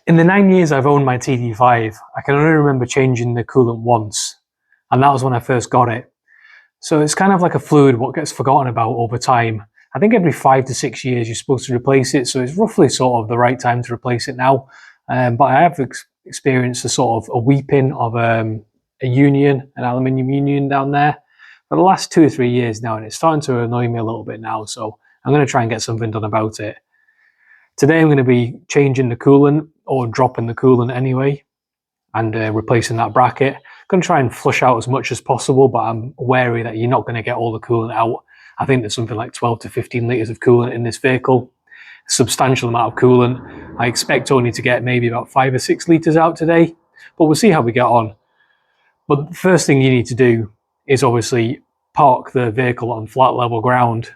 In the 9 years I've owned my TD5, I can only remember changing the coolant once, and that was when I first got it. So it's kind of like a fluid what gets forgotten about over time. I think every 5 to 6 years you're supposed to replace it, so it's roughly sort of the right time to replace it now. But I have experienced a sort of a weeping of a union, an aluminium union down there for the last 2 or 3 years now, and it's starting to annoy me a little bit now, so I'm going to try and get something done about it. Today I'm going to be changing the coolant, or dropping the coolant anyway, and replacing that bracket. I'm going to try and flush out as much as possible, but I'm wary that you're not going to get all the coolant out. I think there's something like 12 to 15 litres of coolant in this vehicle. A substantial amount of coolant. I expect only to get maybe about 5 or 6 litres out today, but we'll see how we get on. But the first thing you need to do is obviously park the vehicle on flat level ground.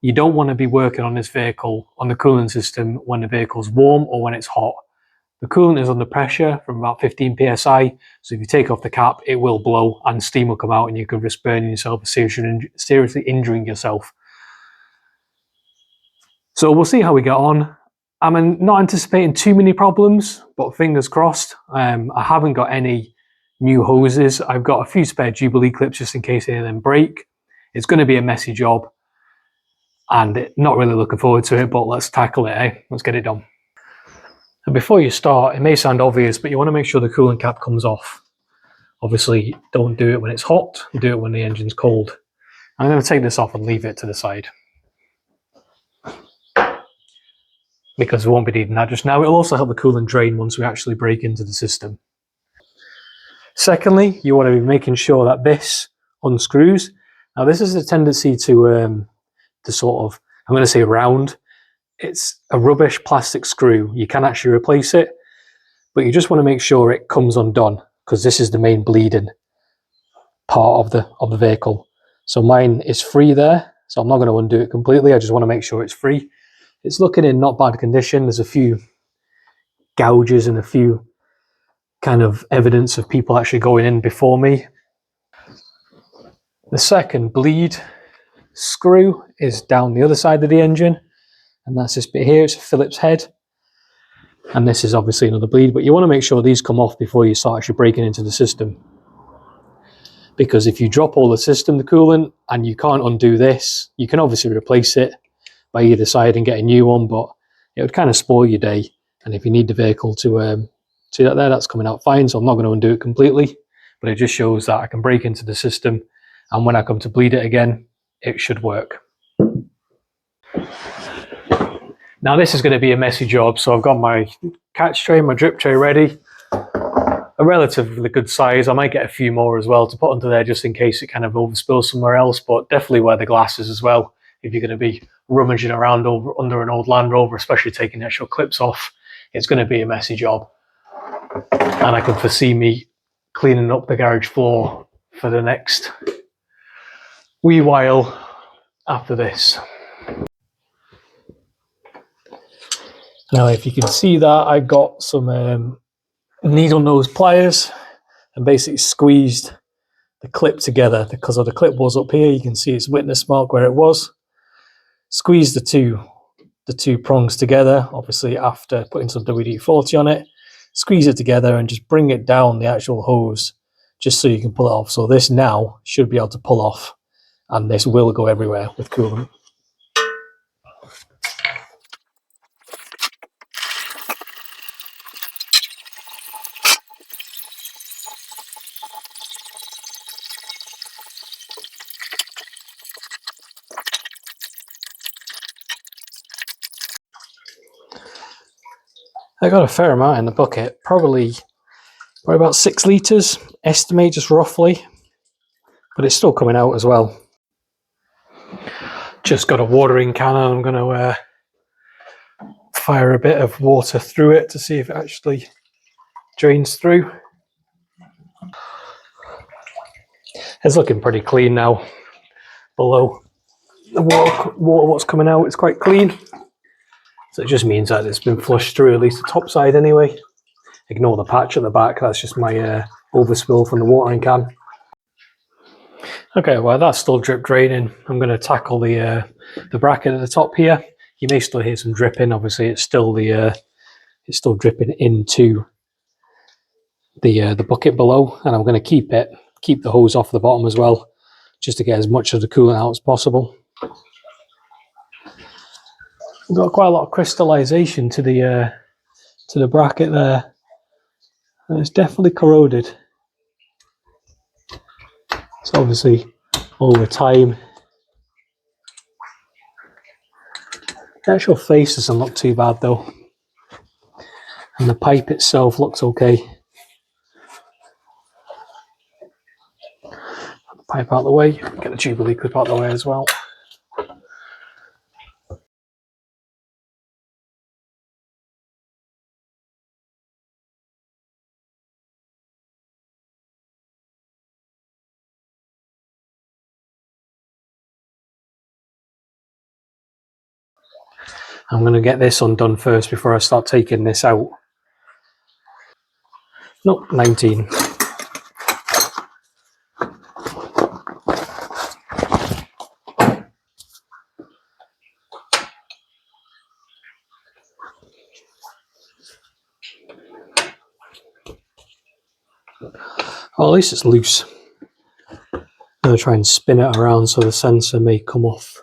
You don't want to be working on this vehicle, on the cooling system, when the vehicle's warm or when it's hot. The coolant is under pressure from about 15 psi, so if you take off the cap, it will blow and steam will come out and you could risk burning yourself or seriously injuring yourself. So we'll see how we get on. I'm not anticipating too many problems, but fingers crossed. I haven't got any new hoses. I've got a few spare Jubilee clips just in case any of them break. It's going to be a messy job, and not really looking forward to it, but let's tackle it, eh? Let's get it done. And before you start, it may sound obvious, but you want to make sure the coolant cap comes off. Obviously, don't do it when it's hot, do it when the engine's cold. I'm going to take this off and leave it to the side, because we won't be needing that just now. It'll also help the coolant drain once we actually break into the system. Secondly, you want to be making sure that this unscrews. Now this is a tendency to sort of, I'm going to say round. It's a rubbish plastic screw. You can actually replace it, but you just want to make sure it comes undone, because this is the main bleeding part of the vehicle. So mine is free there, so I'm not going to undo it completely. I just want to make sure it's free. It's looking in not bad condition. There's a few gouges and a few kind of evidence of people actually going in before me. The second bleed screw is down the other side of the engine, and that's this bit here. It's a Phillips head, and this is obviously another bleed, but you want to make sure these come off before you start actually breaking into the system, because if you drop all the system, the coolant, and you can't undo this, you can obviously replace it by either side and get a new one, but it would kind of spoil your day. And if you need the vehicle to see that there, that's coming out fine, so I'm not going to undo it completely, but it just shows that I can break into the system, and when I come to bleed it again, it should work. Now this is going to be a messy job, so I've got my catch tray, my drip tray ready. A relatively good size. I might get a few more as well to put under there just in case it kind of overspills somewhere else, but definitely wear the glasses as well if you're going to be rummaging around under an old Land Rover, especially taking the actual clips off. It's going to be a messy job, and I can foresee me cleaning up the garage floor for the next wee while after this. Now if you can see that, I've got some needle nose pliers and basically squeezed the clip together, because of the clip was up here. You can see its witness mark where it was. Squeeze the two prongs together, obviously after putting some WD-40 on it. Squeeze it together and just bring it down the actual hose, just so you can pull it off. So this now should be able to pull off, and this will go everywhere with coolant. I got a fair amount in the bucket, probably about 6 litres, estimate just roughly, but it's still coming out as well. Just got a watering can, and I'm going to fire a bit of water through it to see if it actually drains through. It's looking pretty clean now. Below the water what's coming out, it's quite clean. So it just means that it's been flushed through, at least the top side anyway. Ignore the patch at the back, that's just my overspill from the watering can. Okay, well that's still drip draining. I'm going to tackle the bracket at the top here. You may still hear some dripping, obviously it's still the it's still dripping into the bucket below, and I'm going to keep the hose off the bottom as well, just to get as much of the coolant out as possible. We've got quite a lot of crystallization to the bracket there, and it's definitely corroded. So obviously over time, the actual face doesn't look too bad though, and the pipe itself looks okay. Pipe out of the way, get the Jubilee clip out of the way as well. I'm going to get this undone first before I start taking this out. Nope, 19. Well, at least it's loose. I'm going to try and spin it around so the sensor may come off.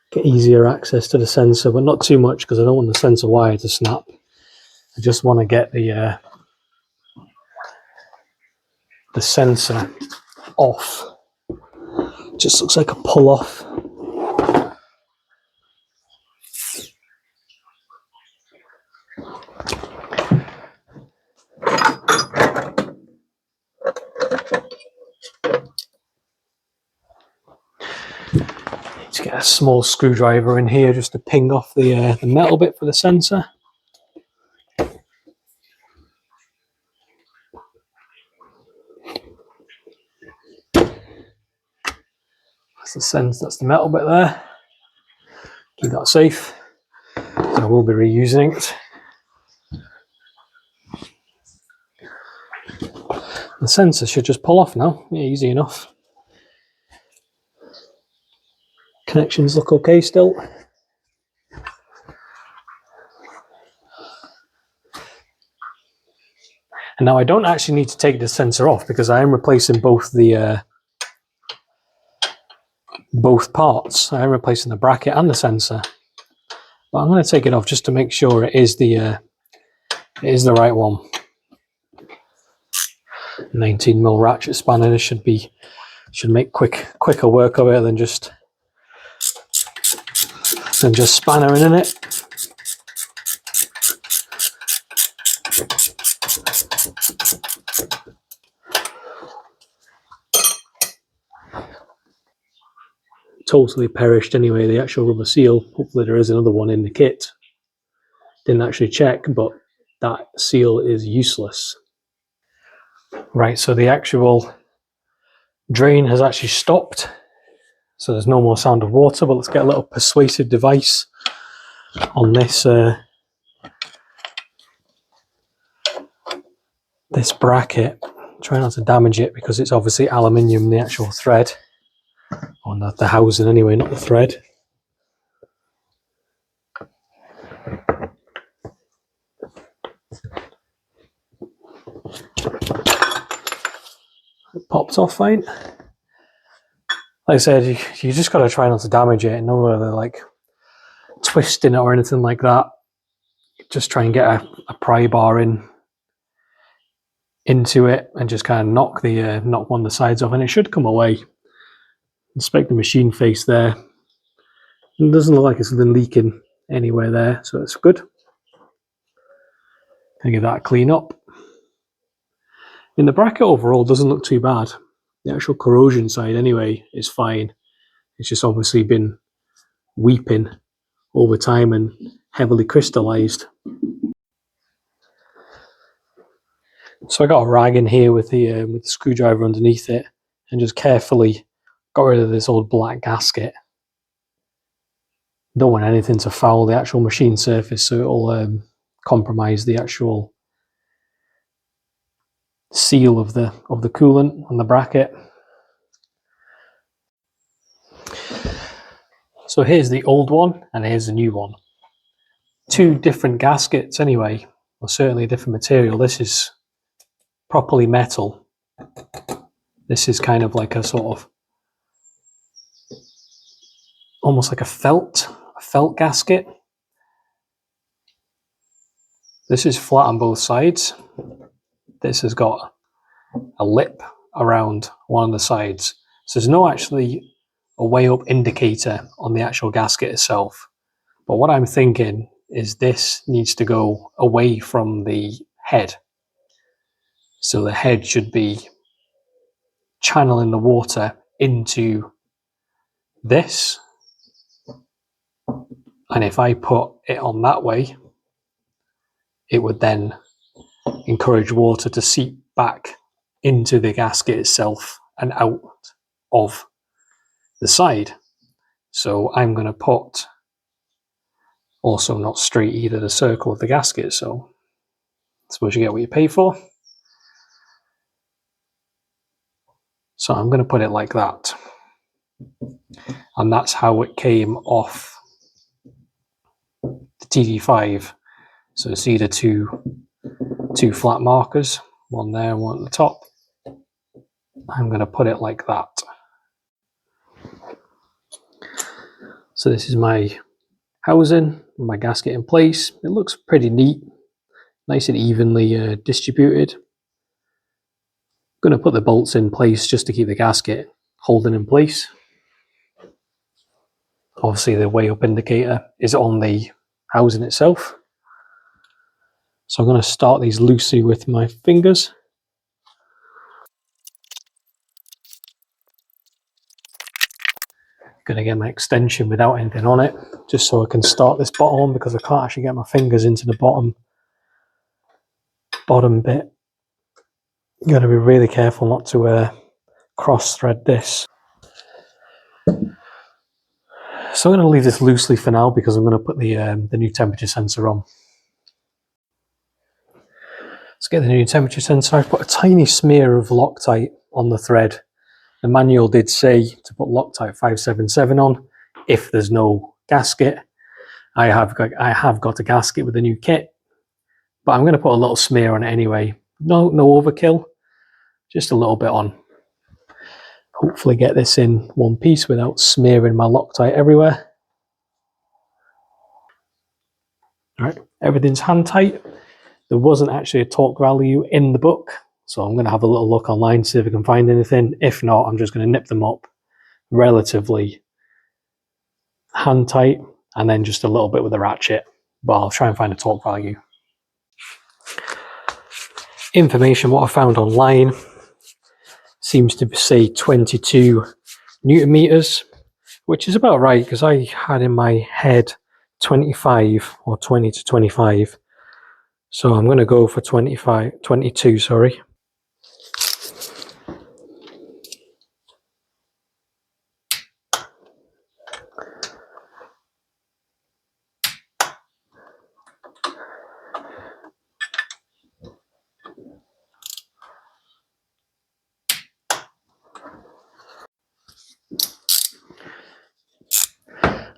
Get easier access to the sensor, but not too much because I don't want the sensor wire to snap. I just want to get the sensor off. Just looks like a pull off. Let's get a small screwdriver in here just to ping off the metal bit for the sensor. That's the sensor, that's the metal bit there. Keep that safe. So I will be reusing it. The sensor should just pull off now. Yeah, easy enough. Connections look okay still. And now I don't actually need to take the sensor off because I am replacing both both parts. I am replacing the bracket and the sensor. But I'm going to take it off just to make sure it is the right one. 19mm ratchet spanner. This should make quicker work of it than just spannering in it. Totally perished anyway, the actual rubber seal. Hopefully there is another one in the kit. Didn't actually check, but that seal is useless. Right, so the actual drain has actually stopped. So there's no more sound of water, but let's get a little persuasive device on this this bracket. Try not to damage it because it's obviously aluminium, the actual thread. Or not the housing anyway, not the thread. It popped off fine. Like I said, you just got to try not to damage it. No whether like twisting it or anything like that. Just try and get a pry bar into it and just kind of knock one of the sides off, and it should come away. Inspect the machine face there. It doesn't look like it's been leaking anywhere there, so it's good. Can give that a clean up. And the bracket overall doesn't look too bad. The actual corrosion side anyway is fine. It's just obviously been weeping over time and heavily crystallized. So I got a rag in here with the screwdriver underneath it and just carefully got rid of this old black gasket. Don't want anything to foul the actual machine surface, so it'll compromise the actual seal of the coolant on the bracket. So here's the old one and here's the new one. two different gaskets anyway, or certainly a different material. This is properly metal. This is kind of like a sort of almost like a felt gasket. This is flat on both sides. This has got a lip around one of the sides. So there's no actually a way up indicator on the actual gasket itself. But what I'm thinking is this needs to go away from the head. So the head should be channeling the water into this. And if I put it on that way, it would then encourage water to seep back into the gasket itself and out of the side. So I'm going to put, also not straight either, the circle of the gasket. So I suppose you get what you pay for. So I'm going to put it like that. And that's how it came off the TD5. So it's either two flat markers, one there and one at the top. I'm going to put it like that. So this is my housing, my gasket in place. It looks pretty neat, nice and evenly distributed. I'm going to put the bolts in place just to keep the gasket holding in place. Obviously the way up indicator is on the housing itself. So I'm going to start these loosely with my fingers. Going to get my extension without anything on it, just so I can start this bottom, because I can't actually get my fingers into the bottom bit. You've got to be really careful not to cross thread this. So I'm going to leave this loosely for now, because I'm going to put the new temperature sensor on. Let's get the new temperature sensor. I've put a tiny smear of Loctite on the thread. The manual did say to put Loctite 577 on if there's no gasket. I have got a gasket with the new kit, but I'm going to put a little smear on it anyway. No overkill, just a little bit on. Hopefully get this in one piece without smearing my Loctite everywhere. All right, everything's hand tight. There wasn't actually a torque value in the book, so I'm going to have a little look online to see if I can find anything. If not, I'm just going to nip them up relatively hand tight, and then just a little bit with a ratchet, but I'll try and find a torque value. Information, what I found online, seems to say 22 Newton meters, which is about right, because I had in my head 25 or 20 to 25. So I'm going to go for 22, sorry.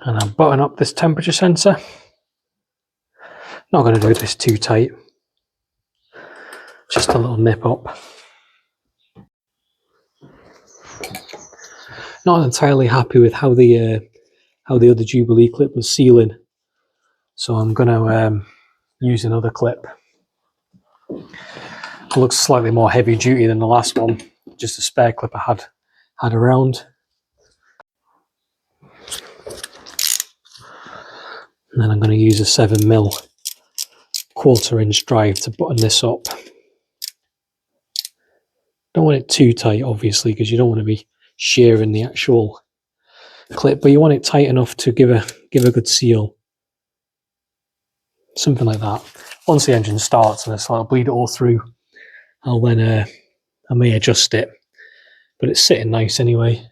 And I'll button up this temperature sensor. Not going to do this too tight, just a little nip up. Not entirely happy with how the other Jubilee clip was sealing, so I'm going to use another clip. It looks slightly more heavy duty than the last one, just a spare clip I had around. And then I'm going to use a 7mm 1/4 inch drive to button this up. Don't want it too tight, obviously, because you don't want to be shearing the actual clip, but you want it tight enough to give a good seal. Something like that. Once the engine starts and it's like I'll bleed it all through, I'll then I may adjust it, but it's sitting nice anyway.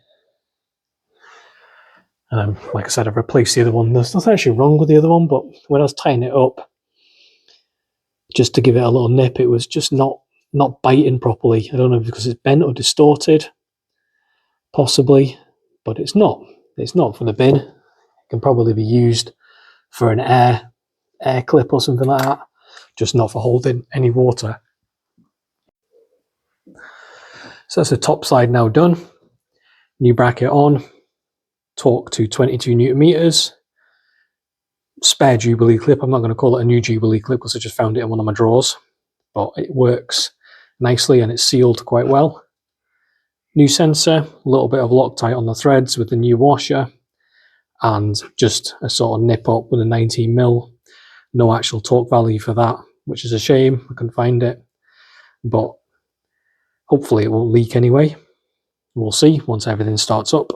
Like I said, I've replaced the other one. There's nothing actually wrong with the other one, but when I was tying it up, just to give it a little nip, it was just not biting properly. I don't know if because it's bent or distorted, possibly, but it's not. It's not for the bin. It can probably be used for an air air clip or something like that, just not for holding any water. So that's the top side now done. New bracket on, torque to 22 Newton meters. Spare Jubilee clip. I'm not going to call it a new Jubilee clip because I just found it in one of my drawers, but it works nicely and it's sealed quite well. New sensor, a little bit of Loctite on the threads with the new washer, and just a sort of nip up with a 19mm. No actual torque value for that, which is a shame. I couldn't find it, but hopefully it won't leak anyway. We'll see once everything starts up.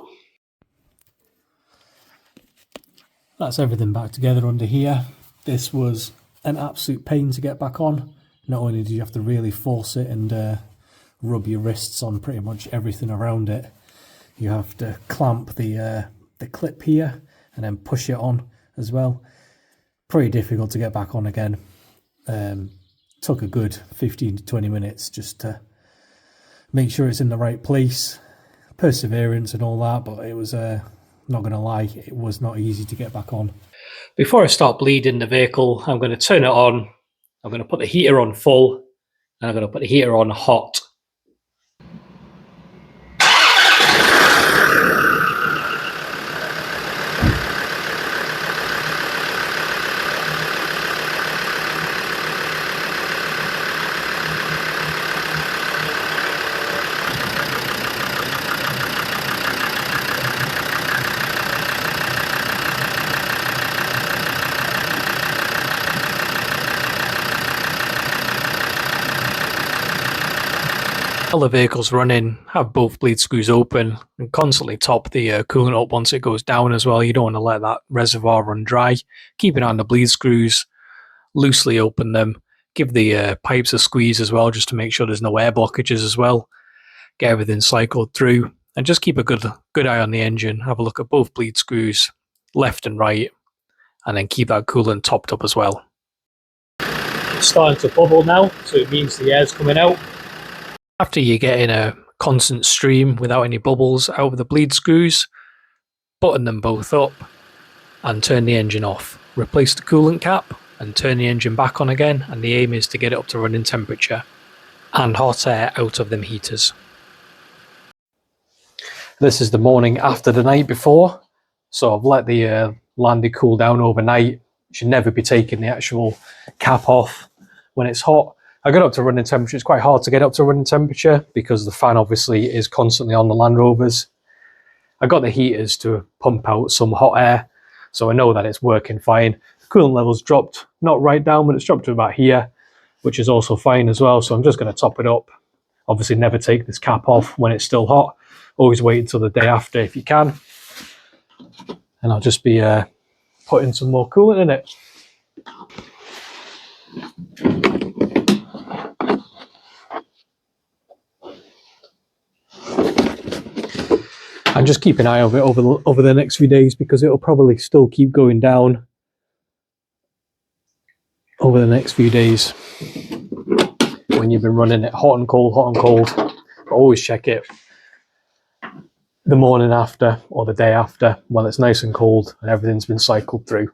That's everything back together under here. This was an absolute pain to get back on. Not only did you have to really force it and rub your wrists on pretty much everything around it, you have to clamp the clip here and then push it on as well. Pretty difficult to get back on again. Took a good 15 to 20 minutes just to make sure it's in the right place. Perseverance and all that, but it was not going to lie, it was not easy to get back on. Before I start bleeding the vehicle, I'm going to turn it on. I'm going to put the heater on full, and I'm going to put the heater on hot. All the vehicles running, have both bleed screws open and constantly top the coolant up once it goes down as well. You don't want to let that reservoir run dry. Keep it on the bleed screws, loosely open them, give the pipes a squeeze as well just to make sure there's no air blockages as well. Get everything cycled through and just keep a good eye on the engine. Have a look at both bleed screws, left and right, and then keep that coolant topped up as well. It's starting to bubble now, so it means the air's coming out. After you get in a constant stream without any bubbles out of the bleed screws, button them both up and turn the engine off. Replace the coolant cap and turn the engine back on again, and the aim is to get it up to running temperature and hot air out of them heaters. This is the morning after the night before, so I've let the Landy cool down overnight. You should never be taking the actual cap off when it's hot. I got up to running temperature. It's quite hard to get up to running temperature because the fan obviously is constantly on the Land Rovers. I got the heaters to pump out some hot air, so I know that it's working fine. The coolant levels dropped, not right down, but it's dropped to about here, which is also fine as well. So I'm just going to top it up. Obviously never take this cap off when it's still hot. Always wait until the day after if you can. And I'll just be putting some more coolant in it. And just keep an eye on it over the next few days because it'll probably still keep going down over the next few days when you've been running it hot and cold. But always check it the morning after or the day after when it's nice and cold and everything's been cycled through.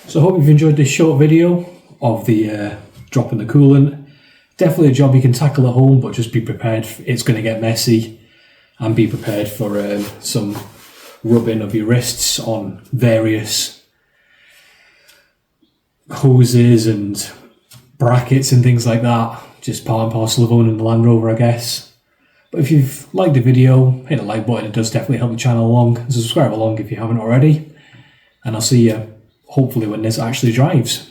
So I hope you've enjoyed this short video of the dropping the coolant. Definitely a job you can tackle at home, but just be prepared. It's going to get messy. And be prepared for some rubbing of your wrists on various hoses and brackets and things like that. Just part and parcel of owning the Land Rover, I guess. But if you've liked the video, hit the like button. It does definitely help the channel along. And subscribe along if you haven't already. And I'll see you hopefully when this actually drives.